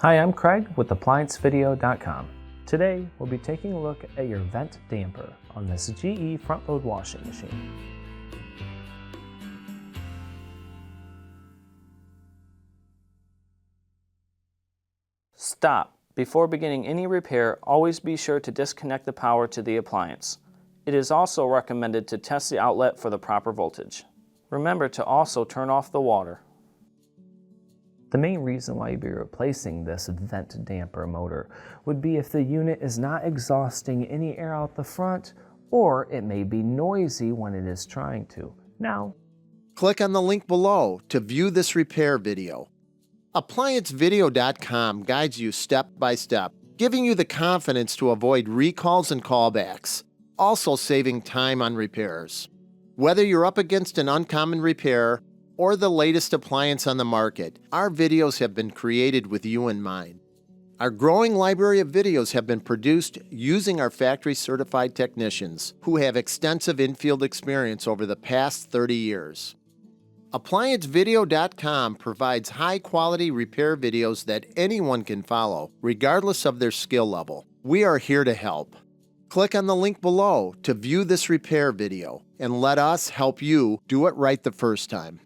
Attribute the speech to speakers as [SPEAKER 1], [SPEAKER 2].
[SPEAKER 1] Hi, I'm Craig with ApplianceVideo.com. Today, we'll be taking a look at your vent damper on this GE front-load washing machine. Stop. Before beginning any repair, always be sure to disconnect the power to the appliance. It is also recommended to test the outlet for the proper voltage. Remember to also turn off the water. The main reason why you'd be replacing this vent damper motor would be if the unit is not exhausting any air out the front, or it may be noisy when it is trying to. Now,
[SPEAKER 2] click on the link below to view this repair video. ApplianceVideo.com guides you step by step, giving you the confidence to avoid recalls and callbacks, also saving time on repairs. Whether you're up against an uncommon repair or the latest appliance on the market, our videos have been created with you in mind. Our growing library of videos have been produced using our factory-certified technicians who have extensive infield experience over the past 30 years. ApplianceVideo.com provides high-quality repair videos that anyone can follow, regardless of their skill level. We are here to help. Click on the link below to view this repair video and let us help you do it right the first time.